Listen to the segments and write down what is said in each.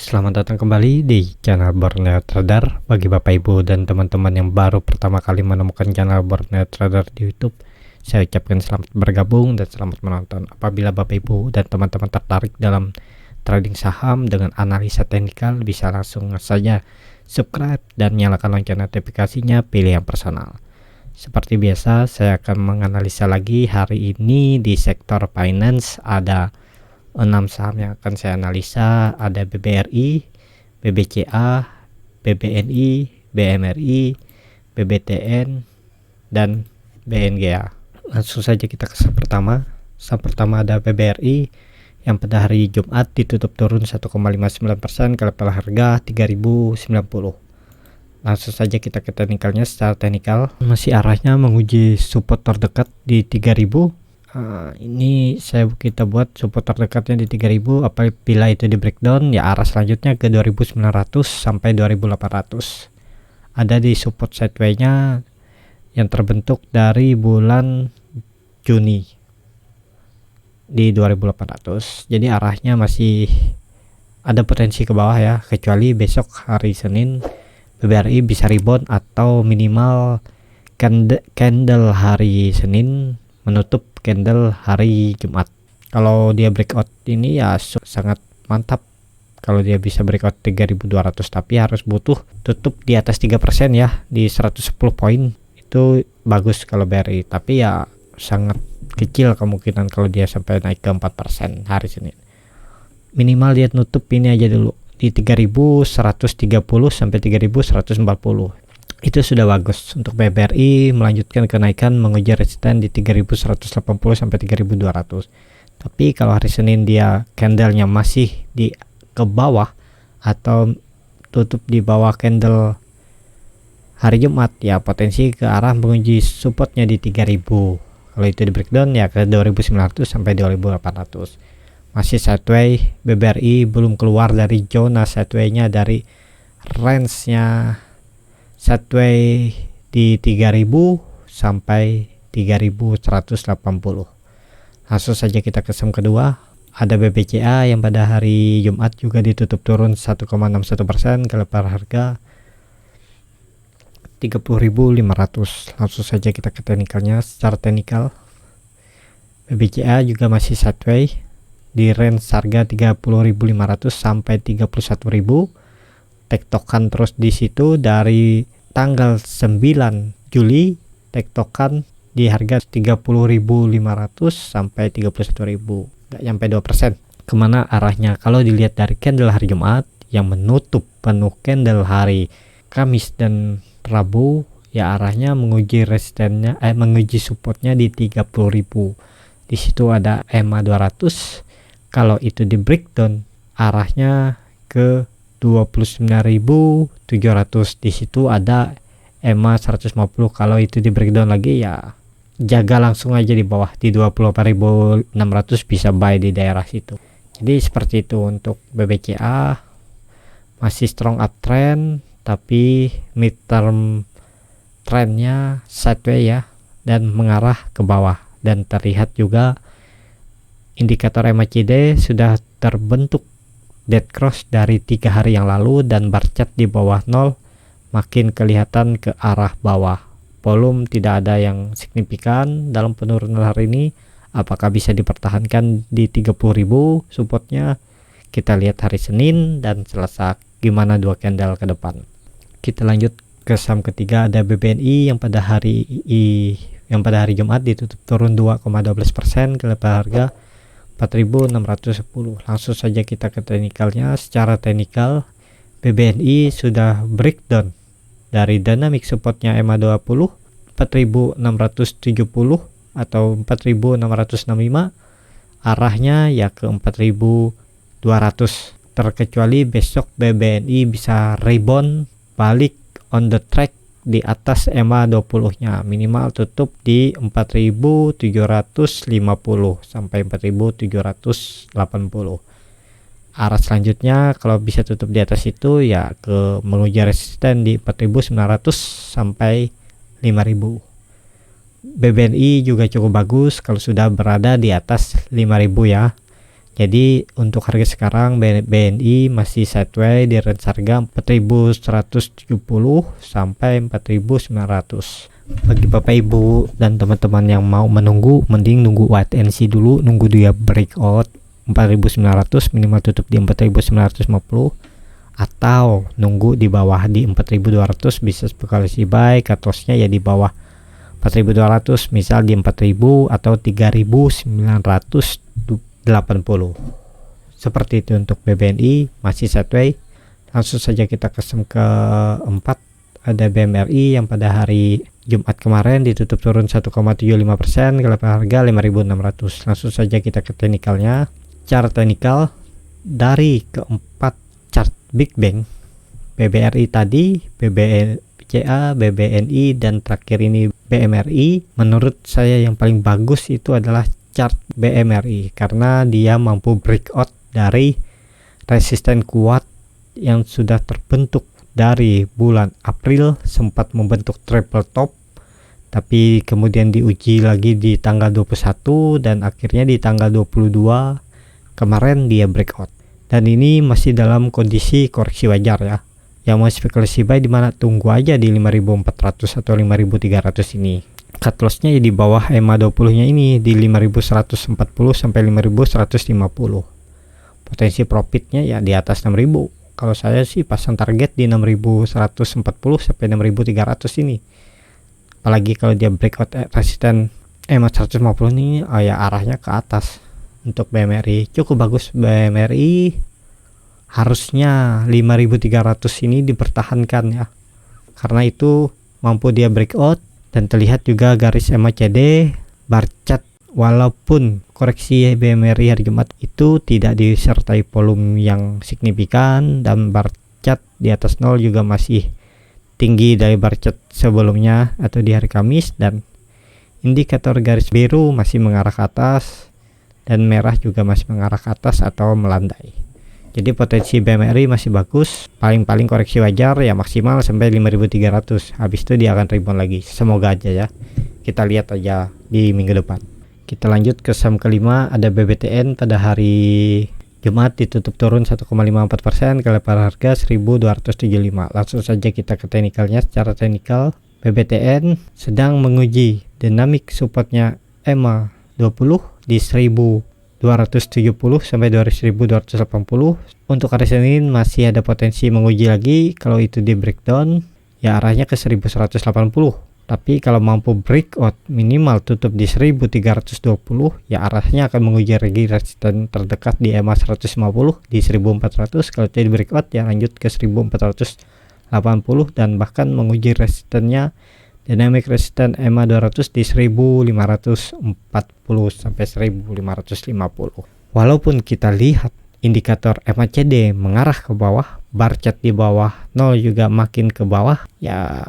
Selamat datang kembali di channel Borneo Trader. Bagi Bapak Ibu dan teman-teman yang baru pertama kali menemukan channel Borneo Trader di YouTube, saya ucapkan selamat bergabung dan selamat menonton. Apabila Bapak Ibu dan teman-teman tertarik dalam trading saham dengan analisa teknikal, bisa langsung saja subscribe dan nyalakan lonceng notifikasinya, pilih yang personal. Seperti biasa, saya akan menganalisa lagi hari ini di sektor finance. Ada 6 saham yang akan saya analisa, ada BBRI, BBCA, BBNI, BMRI, BBTN, dan BNGA. Langsung saja kita ke saham pertama. Saham pertama ada BBRI yang pada hari Jumat ditutup turun 1,59% ke level harga 3090. Langsung saja kita ke teknikalnya. Secara teknikal masih arahnya menguji support terdekat di 3000. Ini kita buat support terdekatnya di 3000. Apabila itu di breakdown, ya arah selanjutnya ke 2900 sampai 2800. Ada di support sideway-nya yang terbentuk dari bulan Juni di 2800. Jadi arahnya masih ada potensi ke bawah ya, kecuali besok hari Senin BBRI bisa rebound atau minimal candle hari Senin menutup candle hari Jumat. Kalau dia breakout ini ya sangat mantap kalau dia bisa breakout 3200, tapi harus butuh tutup di atas 3% ya, di 110 poin. Itu bagus kalau BRI, tapi ya sangat kecil kemungkinan kalau dia sampai naik ke 4% hari Senin. Minimal dia nutup ini aja dulu di 3130 sampai 3140. Itu sudah bagus untuk BBRI melanjutkan kenaikan menguji resisten di 3180 sampai 3200. Tapi kalau hari Senin dia candlenya masih di ke bawah atau tutup di bawah candle hari Jumat, ya potensi ke arah menguji supportnya di 3000. Kalau itu di breakdown ya ke 2900 sampai 2800. Masih sideway. BBRI belum keluar dari zona sideway-nya, dari range-nya sideway di 3000 sampai 3180. Langsung saja kita ke saham kedua. Ada BBCA yang pada hari Jumat juga ditutup turun 1,61% ke level harga 30.500. Langsung saja kita ke teknikalnya. Secara teknikal BBCA juga masih sideway di range harga 30.500 sampai 31.000. Tektokan terus di situ dari tanggal 9 Juli, tektokan di harga 30.500 sampai 31.000, nggak nyampe 2%. Kemana arahnya? Kalau dilihat dari candle hari Jumat yang menutup penuh candle hari Kamis dan Rabu, ya arahnya menguji resistennya, menguji supportnya di 30.000. Di situ ada EMA 200. Kalau itu di breakdown, arahnya ke 29.700. Di situ ada EMA 150. Kalau itu di breakdown lagi ya jaga langsung aja di bawah di 24.600, bisa buy di daerah situ. Jadi seperti itu untuk BBCA. Masih strong uptrend, tapi mid term trendnya sideway ya, dan mengarah ke bawah. Dan terlihat juga indikator MACD sudah terbentuk dead cross dari 3 hari yang lalu, dan bar chart di bawah 0 makin kelihatan ke arah bawah. Volume tidak ada yang signifikan dalam penurunan hari ini. Apakah bisa dipertahankan di 30.000 supportnya? Kita lihat hari Senin dan Selasa gimana dua candle ke depan. Kita lanjut ke saham ketiga. Ada BBNI yang pada hari Jumat ditutup turun 2,12% ke level harga 4.610. Langsung saja kita ke teknikalnya. Secara teknikal BBNI sudah breakdown dari dynamic supportnya EMA 20 4.670 atau 4.665. arahnya ya ke 4.200, terkecuali besok BBNI bisa rebound balik on the track di atas EMA 20 nya, minimal tutup di 4.750 sampai 4.780. Arah selanjutnya kalau bisa tutup di atas itu ya ke menguji resisten di 4.900 sampai 5.000. BBNI juga cukup bagus kalau sudah berada di atas 5.000 ya. Jadi untuk harga sekarang BNI masih sideways di range harga 4.170 sampai 4.900. Bagi Bapak Ibu dan teman-teman yang mau menunggu, mending nunggu wait and see dulu, nunggu dia breakout 4.900 minimal tutup di 4.950, atau nunggu di bawah di 4.200 bisa spekulasi buy, cut loss-nya ya di bawah 4.200, misal di 4.000 atau 3.980. Seperti itu untuk BBNI masih sideways. Langsung saja kita kesem ke 4. Ada BMRI yang pada hari Jumat kemarin ditutup turun 1,75% ke level harga 5.600. Langsung saja kita ke teknikalnya. Cara teknikal dari keempat chart Big Bang, BBRI tadi, BBCA, BBNI, dan terakhir ini BMRI, menurut saya yang paling bagus itu adalah chart BMRI karena dia mampu breakout dari resisten kuat yang sudah terbentuk dari bulan April, sempat membentuk triple top, tapi kemudian diuji lagi di tanggal 21 dan akhirnya di tanggal 22 kemarin dia breakout. Dan ini masih dalam kondisi koreksi wajar ya. Yang mau spekulasi buy di mana, tunggu aja di 5.400 atau 5.300 ini. Cut loss-nya di bawah EMA 20-nya ini di 5.140 sampai 5.150. Potensi profitnya ya di atas 6.000. Kalau saya sih pasang target di 6.140 sampai 6.300 ini. Apalagi kalau dia breakout resisten EMA 150 ini, ya arahnya ke atas. Untuk BMRI cukup bagus. BMRI harusnya 5.300 ini dipertahankan ya, karena itu mampu dia breakout. Dan terlihat juga garis MACD bar chart, walaupun koreksi BMRI hari Jumat itu tidak disertai volume yang signifikan dan bar chart di atas 0 juga masih tinggi dari bar chart sebelumnya atau di hari Kamis, dan indikator garis biru masih mengarah ke atas dan merah juga masih mengarah ke atas atau melandai. Jadi potensi BMRI masih bagus, paling-paling koreksi wajar ya maksimal sampai 5.300. Habis itu dia akan rebound lagi. Semoga aja ya. Kita lihat aja di minggu depan. Kita lanjut ke saham kelima, ada BBTN pada hari Jumat ditutup turun 1,54% ke level harga 1.275. Langsung saja kita ke teknikalnya. Secara teknikal, BBTN sedang menguji dinamik supportnya EMA 20 di 1.270 sampai 2.280. Untuk hari Senin masih ada potensi menguji lagi. Kalau itu di breakdown ya arahnya ke 1.180. Tapi kalau mampu breakout minimal tutup di 1.320 ya arahnya akan menguji lagi resisten terdekat di EMA 150 di 1.400. Kalau itu di breakout ya lanjut ke 1.480 dan bahkan menguji resistennya dynamic resisten EMA 200 di 1.540 sampai 1.550. Walaupun kita lihat indikator MACD mengarah ke bawah, bar chart di bawah 0 juga makin ke bawah ya,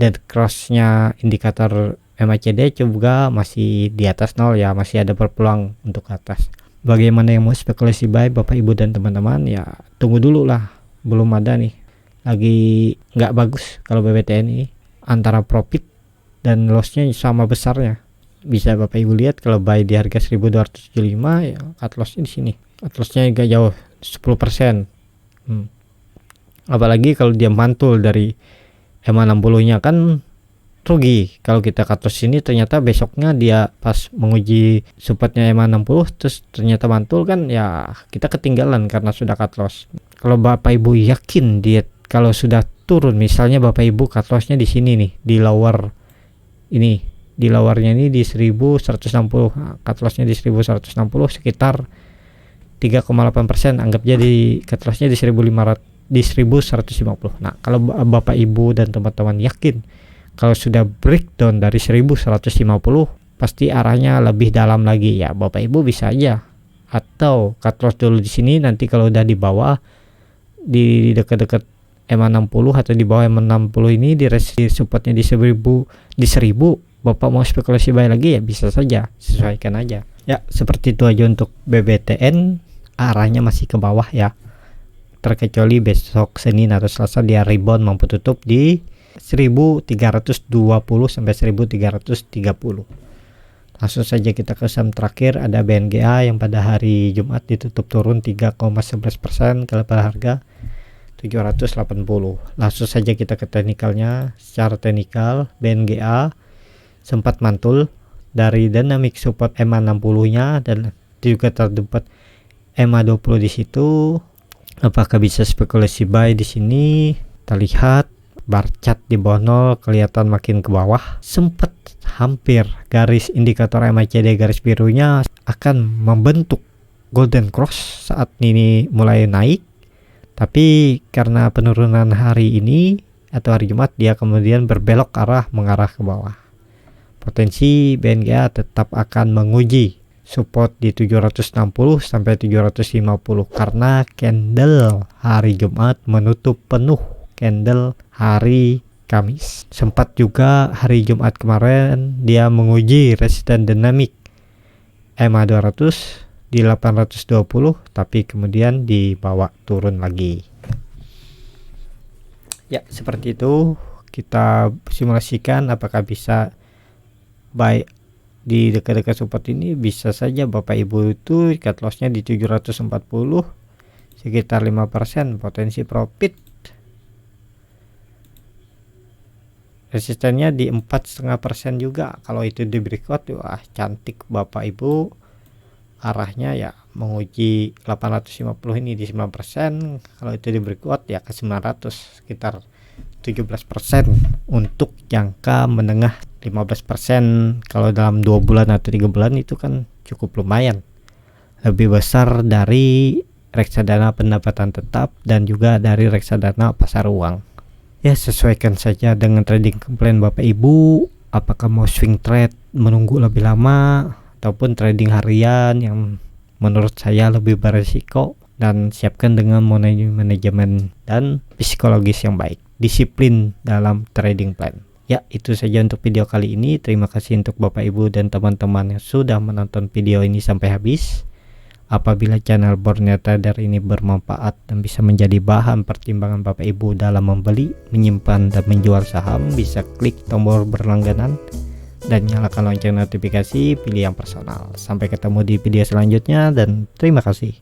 dead cross-nya indikator MACD juga masih di atas 0 ya, masih ada berpeluang untuk ke atas. Bagaimana yang mau spekulasi buy Bapak Ibu dan teman-teman ya tunggu dulu lah, belum ada nih, lagi nggak bagus kalau BBTN ini. Antara profit dan lossnya sama besarnya. Bisa Bapak Ibu lihat kalau buy di harga 1.275 ya cut lossnya di sini. Cut lossnya agak jauh 10%. Apalagi kalau dia mantul dari EMA 60-nya kan rugi. Kalau kita cut loss ini ternyata besoknya dia pas menguji supportnya EMA 60 terus ternyata mantul kan ya kita ketinggalan karena sudah cut loss. Kalau Bapak Ibu yakin dia kalau sudah turun, misalnya Bapak Ibu cut loss-nya di sini nih, di lower ini, di lowernya ini di 1.160, cut loss-nya di 1.160 sekitar 3,8%, anggap jadi cut loss-nya di 1.500 di 1.150. Nah, kalau Bapak Ibu dan teman-teman yakin kalau sudah breakdown dari 1.150 pasti arahnya lebih dalam lagi ya, Bapak Ibu bisa aja atau cut loss dulu di sini, nanti kalau udah di bawah di dekat-dekat EMA 60 atau di bawah EMA 60 ini di resisten supportnya di 1.000 Bapak mau spekulasi buy lagi ya bisa saja, sesuaikan aja ya. Seperti itu aja untuk BBTN, arahnya masih ke bawah ya, terkecuali besok Senin atau Selasa dia rebound mampu tutup di 1.320 sampai 1.330. Langsung saja kita ke saham terakhir, ada BNGA yang pada hari Jumat ditutup turun 3,11% ke level harga 780. Langsung saja kita ke teknikalnya. Secara teknikal BNGA sempat mantul dari dynamic support EMA 60-nya dan juga terdapat EMA 20 di situ. Apakah bisa spekulasi buy di sini? Kita lihat bar chart di bawah 0 kelihatan makin ke bawah, sempat hampir garis indikator MACD garis birunya akan membentuk golden cross saat ini mulai naik, tapi karena penurunan hari ini atau hari Jumat dia kemudian berbelok mengarah ke bawah. Potensi BNGA tetap akan menguji support di 760 sampai 750 karena candle hari Jumat menutup penuh candle hari Kamis. Sempat juga hari Jumat kemarin dia menguji resisten dinamik EMA 200 di 820, tapi kemudian dibawa turun lagi. Ya, seperti itu. Kita simulasikan apakah bisa buy di dekat-dekat support ini. Bisa saja Bapak Ibu itu cut lossnya di 740 sekitar 5%, potensi profit. Resistennya di 4,5% juga. Kalau itu di breakout, wah cantik Bapak Ibu. Arahnya ya menguji 850 ini di 9%. Kalau itu di breakout ya ke 900, sekitar 17% untuk jangka menengah. 15% kalau dalam 2 bulan atau 3 bulan itu kan cukup lumayan, lebih besar dari reksadana pendapatan tetap dan juga dari reksadana pasar uang. Ya, sesuaikan saja dengan trading plan Bapak Ibu, apakah mau swing trade menunggu lebih lama ataupun trading harian yang menurut saya lebih beresiko, dan siapkan dengan manajemen dan psikologis yang baik, disiplin dalam trading plan. Ya, itu saja untuk video kali ini. Terima kasih untuk Bapak Ibu dan teman-teman yang sudah menonton video ini sampai habis. Apabila channel Borneo Trader ini bermanfaat dan bisa menjadi bahan pertimbangan Bapak Ibu dalam membeli, menyimpan, dan menjual saham, bisa klik tombol berlangganan dan nyalakan lonceng notifikasi, pilih yang personal. Sampai ketemu di video selanjutnya dan terima kasih.